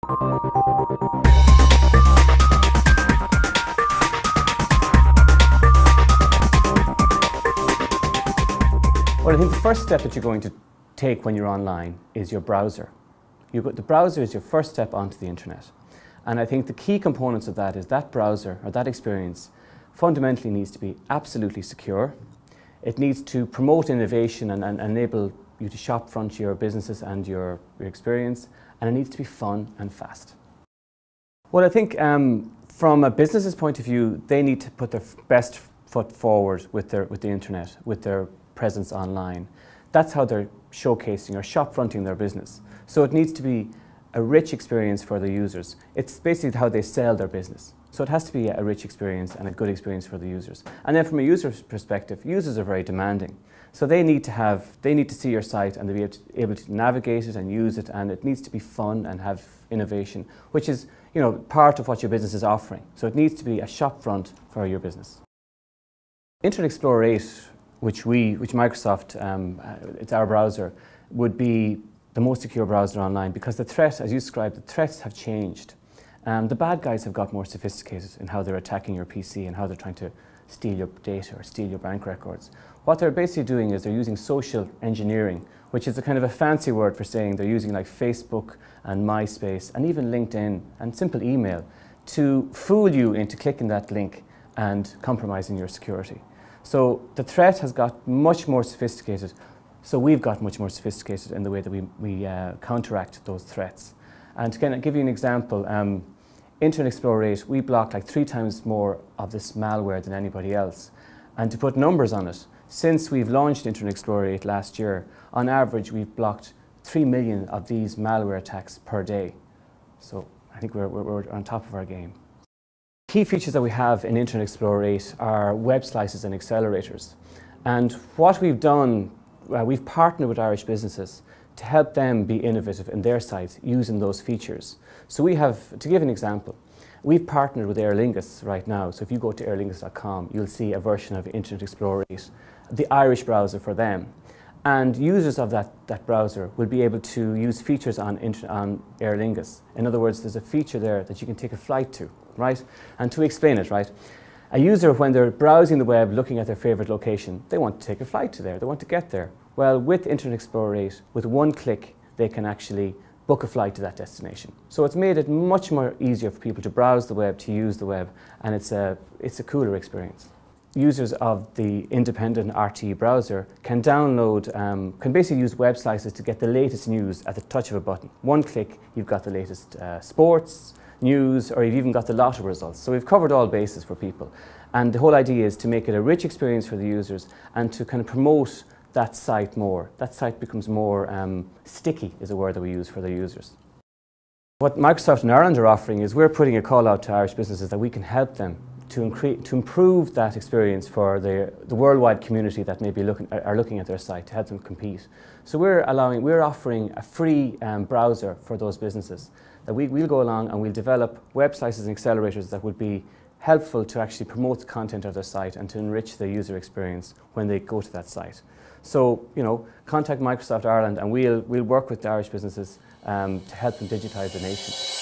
Well, I think the first step that you're going to take when you're online is your browser. The browser is your first step onto the internet. And I think the key components of that is that browser or that experience fundamentally needs to be absolutely secure. It needs to promote innovation and enable you to shop front your businesses and your experience. And it needs to be fun and fast. Well, I think from a business's point of view, they need to put their best foot forward with the internet, with their presence online. That's how they're showcasing or shop fronting their business. So it needs to be a rich experience for the users. It's basically how they sell their business. So it has to be a rich experience and a good experience for the users. And then from a user's perspective, users are very demanding. So they need to see your site and they'll be able to navigate it and use it, and it needs to be fun and have innovation, which is, part of what your business is offering. So it needs to be a shop front for your business. Internet Explorer 8, which Microsoft, it's our browser, would be the most secure browser online, because the threat, as you described, the threats have changed. The bad guys have got more sophisticated in how they're attacking your PC and how they're trying to steal your data or steal your bank records. What they're basically doing is they're using social engineering, which is a kind of a fancy word for saying they're using like Facebook and MySpace and even LinkedIn and simple email to fool you into clicking that link and compromising your security. So the threat has got much more sophisticated, so we've got much more sophisticated in the way that we counteract those threats. And to give you an example, Internet Explorer 8, we block like 3 times more of this malware than anybody else. And to put numbers on it, since we've launched Internet Explorer 8 last year, on average we've blocked 3 million of these malware attacks per day. So I think we're on top of our game. Key features that we have in Internet Explorer 8 are web slices and accelerators. And what we've done, we've partnered with Irish businesses to help them be innovative in their sites using those features. So we have, to give an example, we've partnered with Aer Lingus right now. So if you go to aerlingus.com, you'll see a version of Internet Explorer 8, the Irish browser for them. And users of that browser will be able to use features on Aer Lingus. In other words, there's a feature there that you can take a flight to, right? And to explain it, right? A user, when they're browsing the web, looking at their favorite location, they want to take a flight to there, they want to get there. Well, with Internet Explorer 8, with one click, they can actually book a flight to that destination. So it's made it much more easier for people to browse the web, to use the web, and it's a cooler experience. Users of the independent RTE browser can download, can basically use web slices to get the latest news at the touch of a button. One click, you've got the latest sports, news, or you've even got the lotto results. So we've covered all bases for people. And the whole idea is to make it a rich experience for the users and to kind of promote that site more. That site becomes more sticky, is a word that we use for the users. What Microsoft in Ireland are offering is we're putting a call out to Irish businesses that we can help them to improve that experience for the worldwide community that may be looking at their site, to help them compete. So we're offering a free browser for those businesses that we'll go along and we'll develop web slices and accelerators that would be helpful to actually promote the content of their site and to enrich the user experience when they go to that site. So, contact Microsoft Ireland and we'll work with the Irish businesses to help them digitise the nation.